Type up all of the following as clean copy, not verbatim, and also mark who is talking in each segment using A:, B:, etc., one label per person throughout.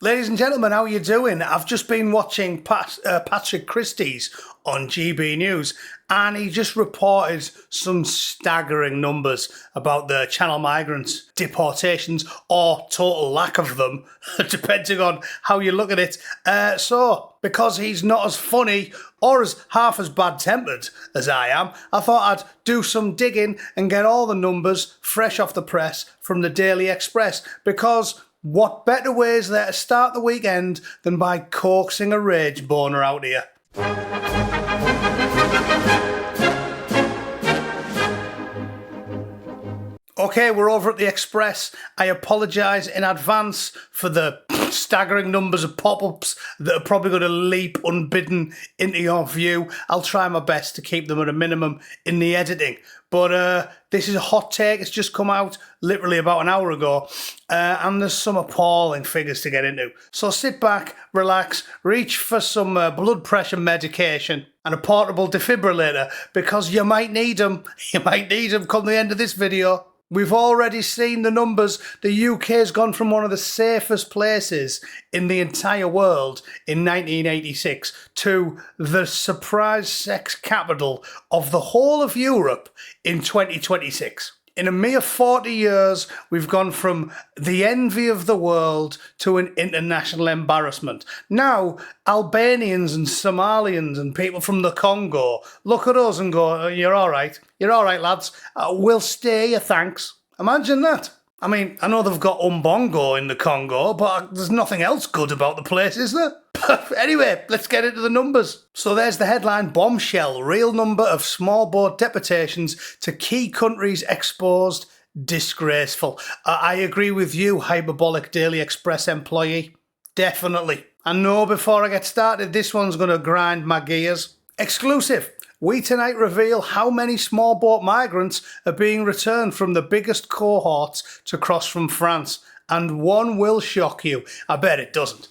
A: Ladies and gentlemen, how are you doing? I've just been watching Patrick Christie's on GB News, and he just reported some staggering numbers about the Channel migrants, deportations, or total lack of them, depending on how you look at it. So, because he's not as funny or as half as bad-tempered as I am, I thought I'd do some digging and get all the numbers fresh off the press from the Daily Express, because what better way is there to start the weekend than by coaxing a rage boner out here? Okay, we're over at the Express. I apologise in advance for the staggering numbers of pop-ups that are probably going to leap unbidden into your view. I'll try my best to keep them at a minimum in the editing. But this is a hot take. It's just come out literally about an hour ago. And there's some appalling figures to get into. So sit back, relax, reach for some blood pressure medication and a portable defibrillator, because you might need them. You might need them come the end of this video. We've already seen the numbers. The UK has gone from one of the safest places in the entire world in 1986 to the surprise sex capital of the whole of Europe in 2026. In a mere 40 years, we've gone from the envy of the world to an international embarrassment. Now, Albanians and Somalians and people from the Congo look at us and go, you're all right, lads. We'll stay here, thanks. Imagine that. I mean, I know they've got Umbongo in the Congo, but there's nothing else good about the place, is there? Anyway, let's get into the numbers. So there's the headline: bombshell, real number of small boat deportations to key countries exposed, disgraceful. I agree with you, hyperbolic Daily Express employee. Definitely. I know before I get started, this one's going to grind my gears. Exclusive. We tonight reveal how many small boat migrants are being returned from the biggest cohorts to cross from France. And one will shock you. I bet it doesn't.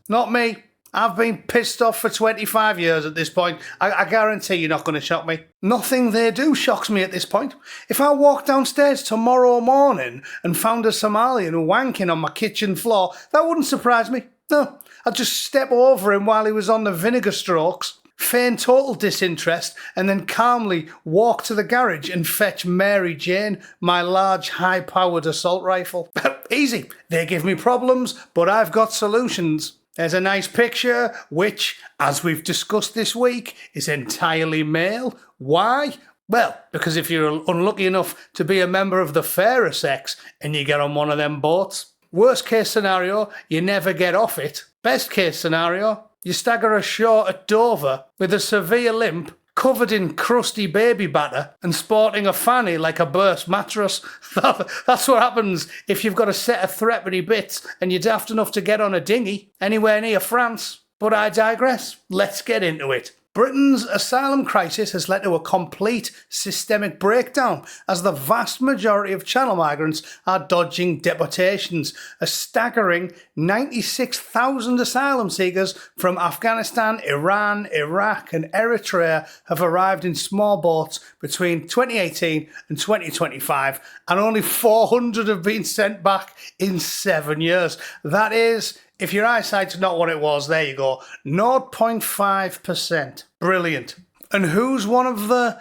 A: Not me. I've been pissed off for 25 years at this point. I guarantee you're not going to shock me. Nothing they do shocks me at this point. If I walked downstairs tomorrow morning and found a Somalian wanking on my kitchen floor, that wouldn't surprise me. No, I'd just step over him while he was on the vinegar strokes, feign total disinterest, and then calmly walk to the garage and fetch Mary Jane, my large high-powered assault rifle. Easy. They give me problems, but I've got solutions. There's a nice picture, which, as we've discussed this week, is entirely male. Why? Well, because if you're unlucky enough to be a member of the fairer sex and you get on one of them boats, worst case scenario, you never get off it. Best case scenario, you stagger ashore at Dover with a severe limp, covered in crusty baby batter and sporting a fanny like a burst mattress. That's what happens if you've got a set of threepenny bits and you're daft enough to get on a dinghy anywhere near France. But I digress. Let's get into it. Britain's asylum crisis has led to a complete systemic breakdown, as the vast majority of Channel migrants are dodging deportations. A staggering 96,000 asylum seekers from Afghanistan, Iran, Iraq and Eritrea have arrived in small boats between 2018 and 2025, and only 400 have been sent back in 7 years. That is, if your eyesight's not what it was, there you go, 0.5%. Brilliant. And who's one of the,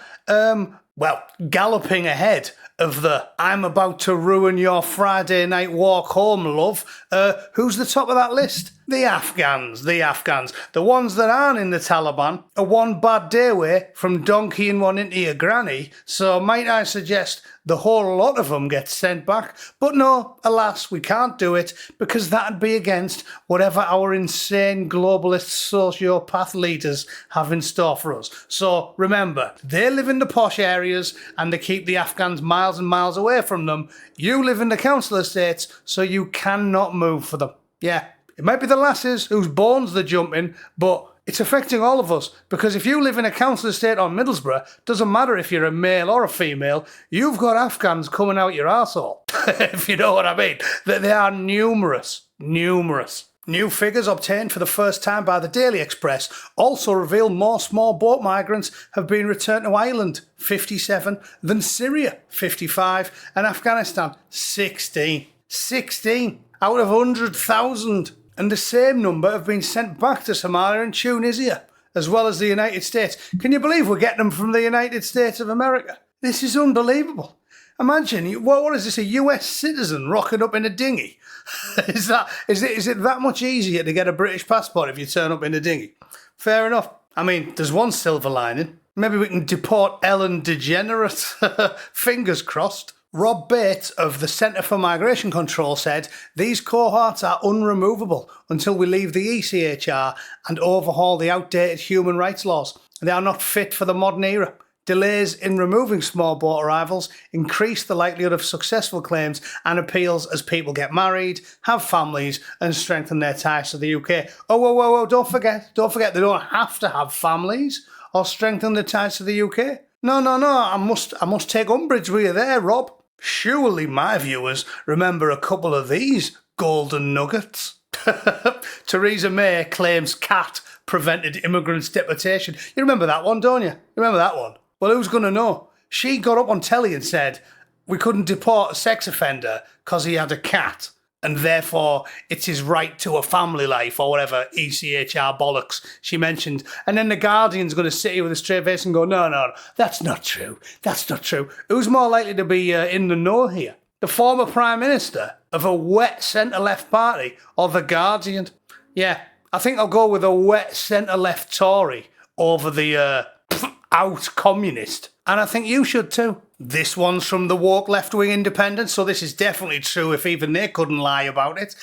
A: galloping ahead of the I'm about to ruin your Friday night walk home, love? Who's the top of that list? The Afghans. The ones that aren't in the Taliban are one bad day away from donkeying one into your granny, so might I suggest the whole lot of them get sent back? But no, alas, we can't do it, because that'd be against whatever our insane globalist sociopath leaders have in store for us. So remember, they live in the posh areas and they keep the Afghans miles and miles away from them. You live in the council estates, so you cannot move for them. Yeah. It might be the lasses whose bones they're jumping, but it's affecting all of us, because if you live in a council estate on Middlesbrough, doesn't matter if you're a male or a female, you've got Afghans coming out your arsehole, if you know what I mean. They are numerous. New figures obtained for the first time by the Daily Express also reveal more small boat migrants have been returned to Ireland, 57, than Syria, 55, and Afghanistan, 16. out of 100,000. And the same number have been sent back to Somalia and Tunisia, as well as the United States. Can you believe we're getting them from the United States of America? This is unbelievable. Imagine, what is this, a US citizen rocking up in a dinghy? Is it that much easier to get a British passport if you turn up in a dinghy? Fair enough. I mean, there's one silver lining. Maybe we can deport Ellen DeGeneres. Fingers crossed. Rob Bates of the Centre for Migration Control said, these cohorts are unremovable until we leave the ECHR and overhaul the outdated human rights laws. They are not fit for the modern era. Delays in removing small boat arrivals increase the likelihood of successful claims and appeals as people get married, have families and strengthen their ties to the UK. Oh, don't forget, they don't have to have families or strengthen their ties to the UK. No, I must take umbrage with you there, Rob. Surely my viewers remember a couple of these golden nuggets. Theresa May claims cat prevented immigrants' deportation. You remember that one, don't you? You remember that one? Well, who's going to know? She got up on telly and said we couldn't deport a sex offender because he had a cat, and therefore it's his right to a family life, or whatever ECHR bollocks she mentioned. And then the Guardian's going to sit here with a straight face and go, no, that's not true. That's not true. Who's more likely to be in the know here? The former Prime Minister of a wet centre-left party, or the Guardian? Yeah, I think I'll go with a wet centre-left Tory over the out communist. And I think you should too. This one's from the woke left-wing independent, so this is definitely true if even they couldn't lie about it.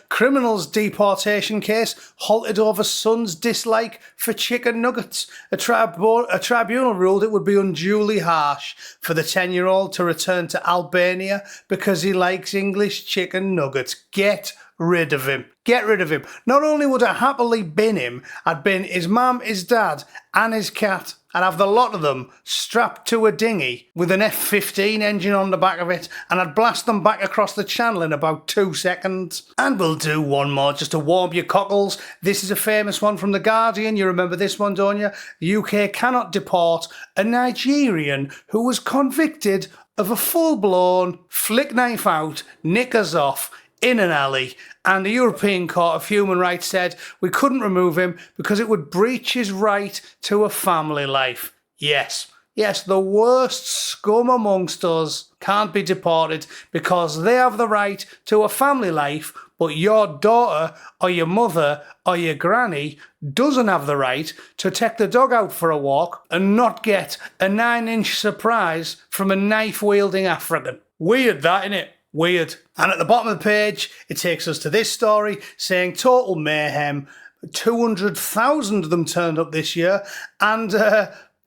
A: Criminal's deportation case halted over son's dislike for chicken nuggets. A tribunal ruled it would be unduly harsh for the 10-year-old to return to Albania because he likes English chicken nuggets. Get rid of him. Get rid of him. Not only would I happily bin him, I'd bin his mum, his dad, and his cat. I'd have the lot of them strapped to a dinghy with an F-15 engine on the back of it, and I'd blast them back across the channel in about 2 seconds. And we'll do one more just to warm your cockles. This is a famous one from The Guardian. You remember this one, don't you? The UK cannot deport a Nigerian who was convicted of a full-blown flick knife out, knickers off, in an alley, and the European Court of Human Rights said we couldn't remove him because it would breach his right to a family life. Yes, the worst scum amongst us can't be deported because they have the right to a family life, but your daughter or your mother or your granny doesn't have the right to take the dog out for a walk and not get a 9-inch surprise from a knife-wielding African. Weird that, innit? Weird. And at the bottom of the page, it takes us to this story saying total mayhem. 200,000 of them turned up this year and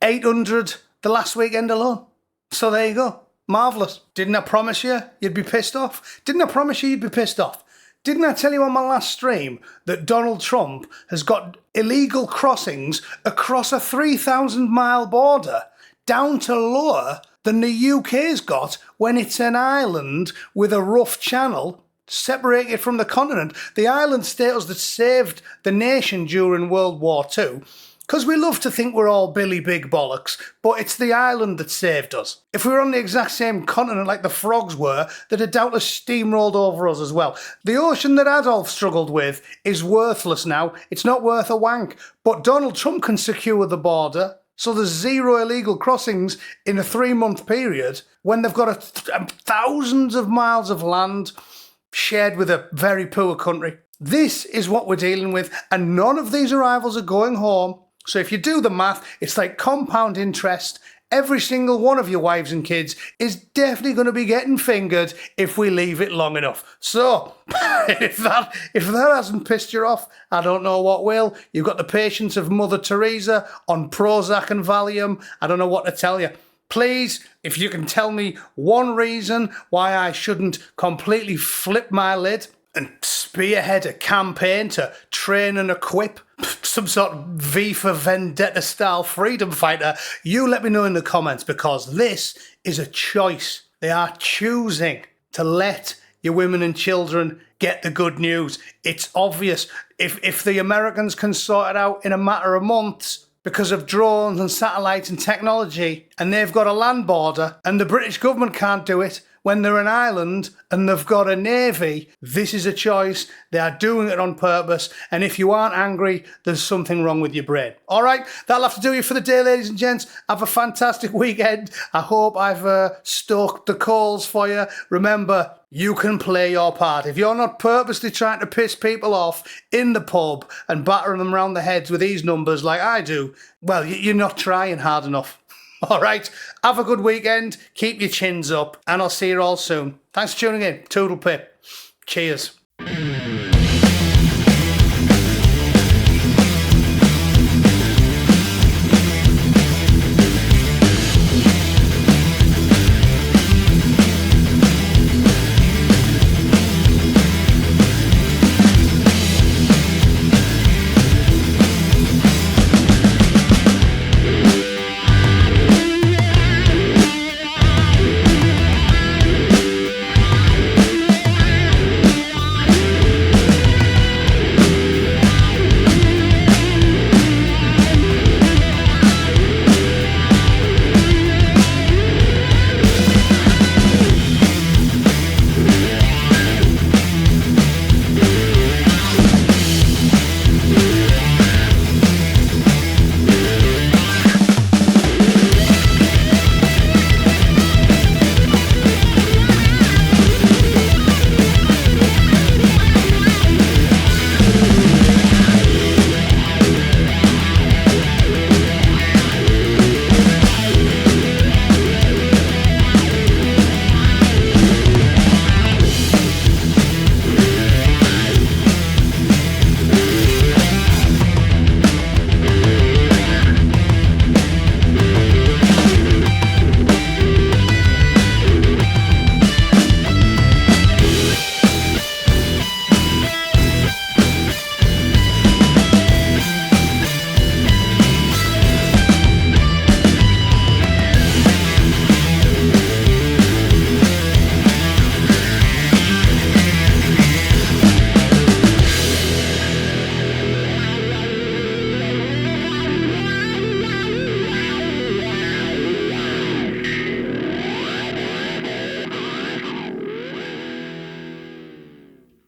A: 800 the last weekend alone. So there you go. Marvellous. Didn't I promise you you'd be pissed off? Didn't I promise you you'd be pissed off? Didn't I tell you on my last stream that Donald Trump has got illegal crossings across a 3,000-mile border down to lower than the UK's got when it's an island with a rough channel separated from the continent? The island status that saved the nation during World War II. Because we love to think we're all Billy Big Bollocks, but it's the island that saved us. If we were on the exact same continent like the frogs were, they'd have doubtless steamrolled over us as well. The ocean that Adolf struggled with is worthless now. It's not worth a wank. But Donald Trump can secure the border. So there's 0 illegal crossings in a 3-month period when they've got thousands of miles of land shared with a very poor country. This is what we're dealing with, and none of these arrivals are going home. So if you do the math, it's like compound interest. Every single one of your wives and kids is definitely going to be getting fingered if we leave it long enough. So, if that hasn't pissed you off, I don't know what will. You've got the patience of Mother Teresa on Prozac and Valium. I don't know what to tell you. Please, if you can tell me one reason why I shouldn't completely flip my lid and spearhead a campaign to train and equip some sort of V for Vendetta style freedom fighter, you let me know in the comments, because this is a choice. They are choosing to let your women and children get the good news. It's obvious. If the Americans can sort it out in a matter of months because of drones and satellites and technology, and they've got a land border, and the British government can't do it, when they're an island and they've got a navy, this is a choice. They are doing it on purpose. And if you aren't angry, there's something wrong with your brain. All right, that'll have to do it for the day, ladies and gents. Have a fantastic weekend. I hope I've stoked the calls for you. Remember, you can play your part. If you're not purposely trying to piss people off in the pub and battering them around the heads with these numbers like I do, well, you're not trying hard enough. All right, have a good weekend, keep your chins up, and I'll see you all soon. Thanks for tuning in. Toodle pip. Cheers.